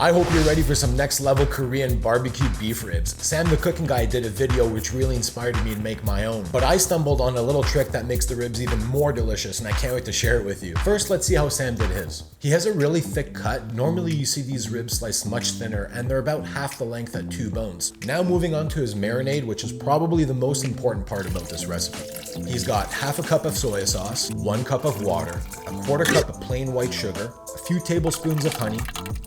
I hope you're ready for some next level Korean barbecue beef ribs. Sam the cooking guy did a video which really inspired me to make my own, but I stumbled on a little trick that makes the ribs even more delicious and I can't wait to share it with you. First, let's see how Sam did his. He has a really thick cut. Normally you see these ribs sliced much thinner and they're about half the length at 2 bones. Now moving on to his marinade, which is probably the most important part about this recipe. He's got half a cup of soy sauce, 1 cup of water, a 1/4 cup of plain white sugar, a few tablespoons of honey,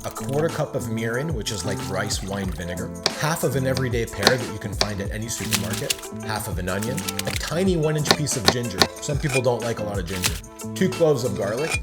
a 1/4 cup of mirin, which is like rice wine vinegar, half of an everyday pear that you can find at any supermarket, half of an onion, a tiny 1-inch piece of ginger. Some people don't like a lot of ginger. 2 cloves of garlic,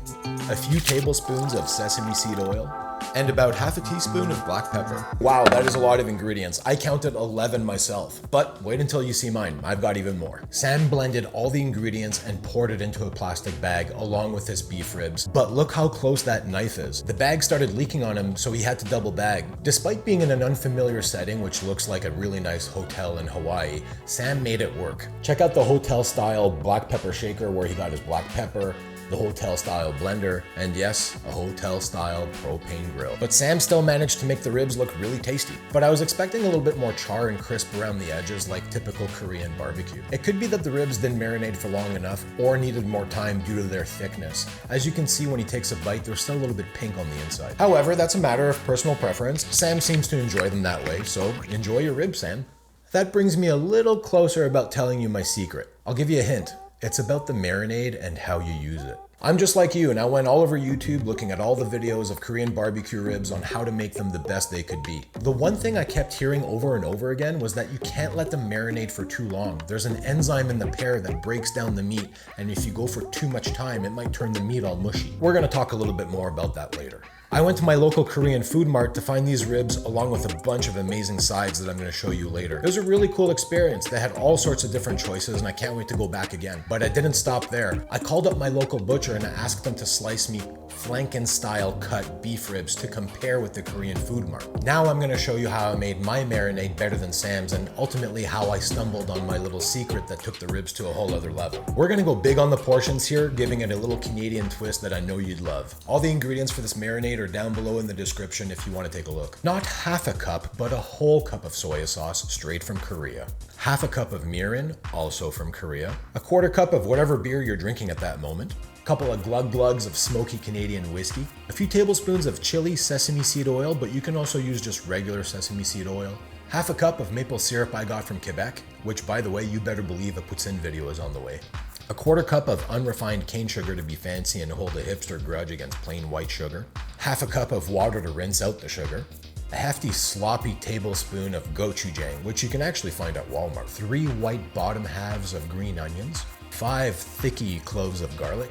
a few tablespoons of sesame seed oil, and about half a teaspoon of black pepper. Wow, that is a lot of ingredients. I counted 11 myself, but wait until you see mine. I've got even more. Sam blended all the ingredients and poured it into a plastic bag along with his beef ribs. But look how close that knife is. The bag started leaking on him, so he had to double bag. Despite being in an unfamiliar setting, which looks like a really nice hotel in Hawaii, Sam made it work. Check out the hotel style black pepper shaker where he got his black pepper, the hotel style blender, and yes, a hotel style propane grill. But Sam still managed to make the ribs look really tasty. But I was expecting a little bit more char and crisp around the edges like typical Korean barbecue. It could be that the ribs didn't marinate for long enough or needed more time due to their thickness. As you can see when he takes a bite, they're still a little bit pink on the inside. However, that's a matter of personal preference. Sam seems to enjoy them that way, so enjoy your ribs, Sam. That brings me a little closer about telling you my secret. I'll give you a hint. It's about the marinade and how you use it. I'm just like you and I went all over YouTube looking at all the videos of Korean barbecue ribs on how to make them the best they could be. The one thing I kept hearing over and over again was that you can't let them marinate for too long. There's an enzyme in the pear that breaks down the meat, and if you go for too much time, it might turn the meat all mushy. We're gonna talk a little bit more about that later. I went to my local Korean food mart to find these ribs along with a bunch of amazing sides that I'm going to show you later. It was a really cool experience. They had all sorts of different choices and I can't wait to go back again. But I didn't stop there. I called up my local butcher and I asked them to slice me flanken style cut beef ribs to compare with the Korean food mart. Now I'm going to show you how I made my marinade better than Sam's and ultimately how I stumbled on my little secret that took the ribs to a whole other level. We're going to go big on the portions here, giving it a little Canadian twist that I know you'd love. All the ingredients for this marinade are down below in the description if you want to take a look. Not half a cup, but a whole cup of soy sauce straight from Korea. Half a cup of mirin, also from Korea. A 1/4 cup of whatever beer you're drinking at that moment. A couple of glugs of smoky Canadian whiskey. A few tablespoons of chili sesame seed oil, but you can also use just regular sesame seed oil. Half a cup of maple syrup I got from Quebec, which by the way, you better believe a poutine video is on the way. A 1/4 cup of unrefined cane sugar to be fancy and hold a hipster grudge against plain white sugar. Half a cup of water to rinse out the sugar. A hefty sloppy tablespoon of gochujang, which you can actually find at Walmart. 3 white bottom halves of green onions. 5 thicky cloves of garlic.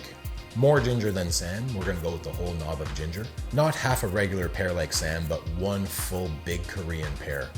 More ginger than Sam. We're gonna go with the whole knob of ginger. Not half a regular pear like Sam, but 1 full big Korean pear.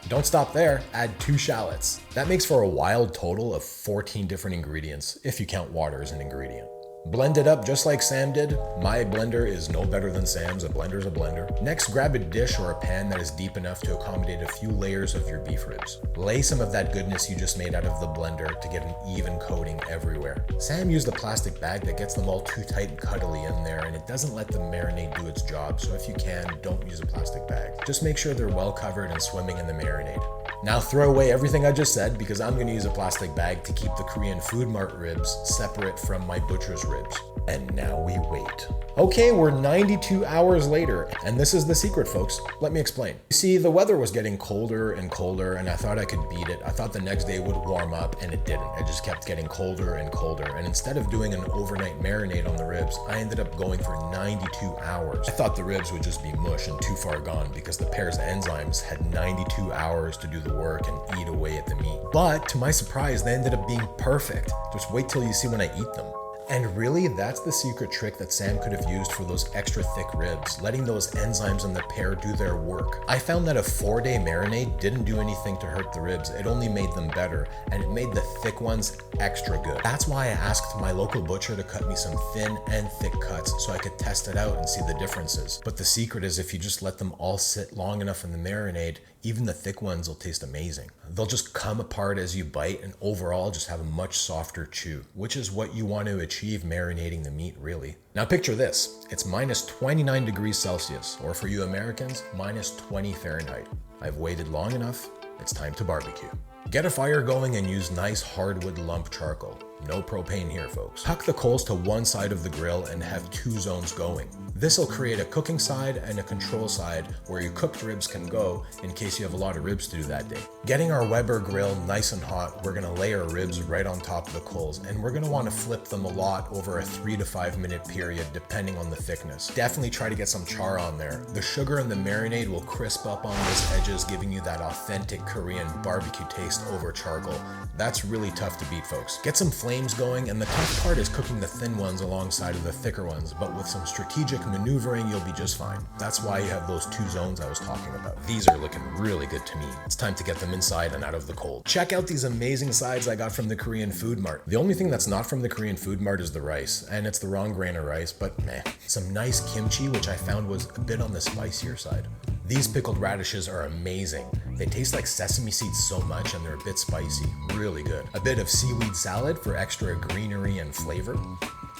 Don't stop there, add 2 shallots. That makes for a wild total of 14 different ingredients, if you count water as an ingredient. Blend it up just like Sam did. My blender is no better than Sam's, a blender's a blender. Next, grab a dish or a pan that is deep enough to accommodate a few layers of your beef ribs. Lay some of that goodness you just made out of the blender to get an even coating everywhere. Sam used a plastic bag that gets them all too tight and cuddly in there, and it doesn't let the marinade do its job, so if you can, don't use a plastic bag. Just make sure they're well covered and swimming in the marinade. Now throw away everything I just said because I'm going to use a plastic bag to keep the Korean food mart ribs separate from my butcher's ribs. And now we wait. Okay, we're 92 hours later, and this is the secret, folks. Let me explain. You see, the weather was getting colder and colder, and I thought I could beat it. I thought the next day would warm up, and it didn't. It just kept getting colder and colder, and instead of doing an overnight marinade on the ribs, I ended up going for 92 hours. I thought the ribs would just be mush and too far gone because the pear's enzymes had 92 hours to do the work and eat away at the meat. But to my surprise, they ended up being perfect. Just wait till you see when I eat them. And really, that's the secret trick that Sam could have used for those extra thick ribs, letting those enzymes in the pear do their work. I found that a 4-day marinade didn't do anything to hurt the ribs, it only made them better, and it made the thick ones extra good. That's why I asked my local butcher to cut me some thin and thick cuts so I could test it out and see the differences. But the secret is if you just let them all sit long enough in the marinade, Even the thick ones will taste amazing. They'll just come apart as you bite and overall just have a much softer chew, which is what you want to achieve marinating the meat, really. Now picture this, it's minus 29 degrees Celsius, or for you Americans, minus 20 Fahrenheit. I've waited long enough, it's time to barbecue. Get a fire going and use nice hardwood lump charcoal. No propane here, folks. Tuck the coals to one side of the grill and have 2 zones going. This will create a cooking side and a control side where your cooked ribs can go in case you have a lot of ribs to do that day. Getting our Weber grill nice and hot, we're gonna lay our ribs right on top of the coals, and we're gonna wanna flip them a lot over a 3 to 5 minute period depending on the thickness. Definitely try to get some char on there. The sugar and the marinade will crisp up on those edges, giving you that authentic Korean barbecue taste over charcoal. That's really tough to beat, folks. Get some flames going, and the tough part is cooking the thin ones alongside of the thicker ones, but with some strategic maneuvering, you'll be just fine. That's why you have those 2 zones I was talking about. These are looking really good to me. It's time to get them inside and out of the cold. Check out these amazing sides I got from the Korean Food Mart. The only thing that's not from the Korean Food Mart is the rice, and it's the wrong grain of rice, but meh. Some nice kimchi, which I found was a bit on the spicier side. These pickled radishes are amazing. They taste like sesame seeds so much, and they're a bit spicy. Really good. A bit of seaweed salad for extra greenery and flavor.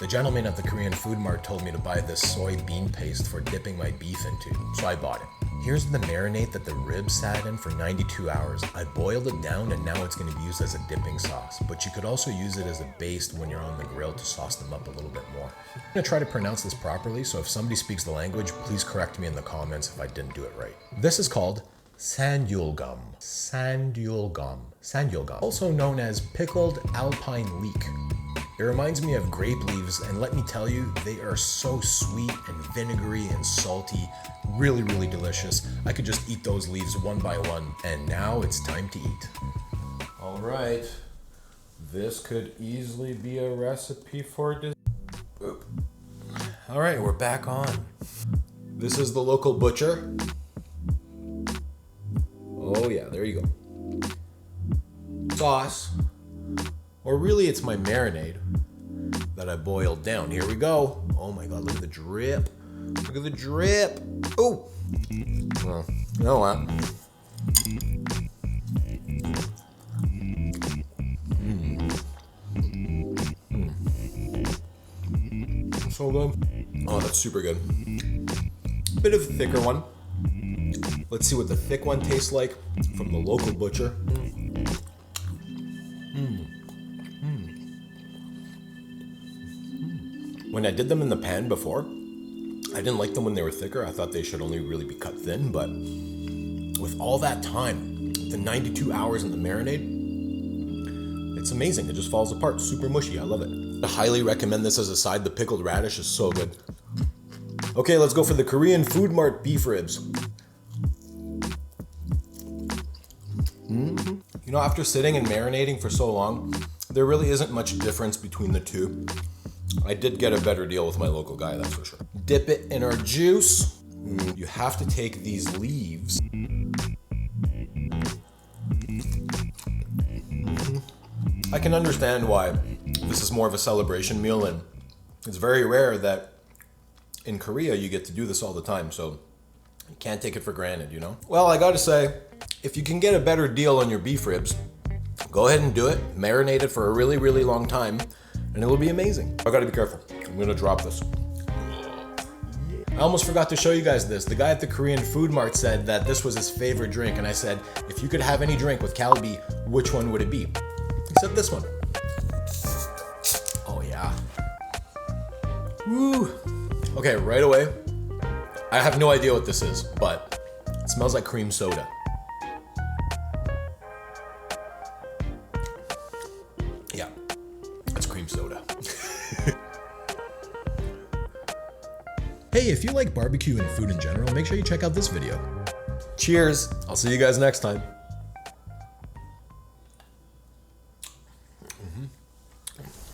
The gentleman at the Korean Food Mart told me to buy this soybean paste for dipping my beef into, so I bought it. Here's the marinade that the ribs sat in for 92 hours. I boiled it down and now it's going to be used as a dipping sauce, but you could also use it as a baste when you're on the grill to sauce them up a little bit more. I'm going to try to pronounce this properly, so if somebody speaks the language, please correct me in the comments if I didn't do it right. This is called sandyulgum. Sandyulgum. Also known as pickled alpine leek. It reminds me of grape leaves, and let me tell you, they are so sweet and vinegary and salty. Really, really delicious. I could just eat those leaves one by one. And now it's time to eat. All right. This could easily be a recipe for dessert. All right, we're back on. This is the local butcher. Oh yeah, there you go. Sauce. Or really, it's my marinade that I boiled down. Here we go. Oh my God, look at the drip. Look at the drip. Oh. Well, you know what? So good. Oh, that's super good. Bit of a thicker one. Let's see what the thick one tastes like from the local butcher. When I did them in the pan before, I didn't like them when they were thicker. I thought they should only really be cut thin, but with all that time, the 92 hours in the marinade, it's amazing. It just falls apart. Super mushy. I love it. I highly recommend this as a side. The pickled radish is so good. Okay, let's go for the Korean Food Mart beef ribs. You know, after sitting and marinating for so long, there really isn't much difference between the two. I did get a better deal with my local guy, that's for sure. Dip it in our juice. You have to take these leaves. I can understand why this is more of a celebration meal, and it's very rare that in Korea you get to do this all the time, so you can't take it for granted, you know? Well, I gotta say, if you can get a better deal on your beef ribs, go ahead and do it. Marinate it for a really, really long time, and it will be amazing. I gotta be careful. I'm gonna drop this. I almost forgot to show you guys this. The guy at the Korean Food Mart said that this was his favorite drink, and I said, if you could have any drink with Kalbi, which one would it be? He said this one. Oh yeah. Woo. Okay, right away, I have no idea what this is, but it smells like cream soda. Yeah, it's cream soda. Hey, if you like barbecue and food in general, make sure you check out this video. Cheers! I'll see you guys next time.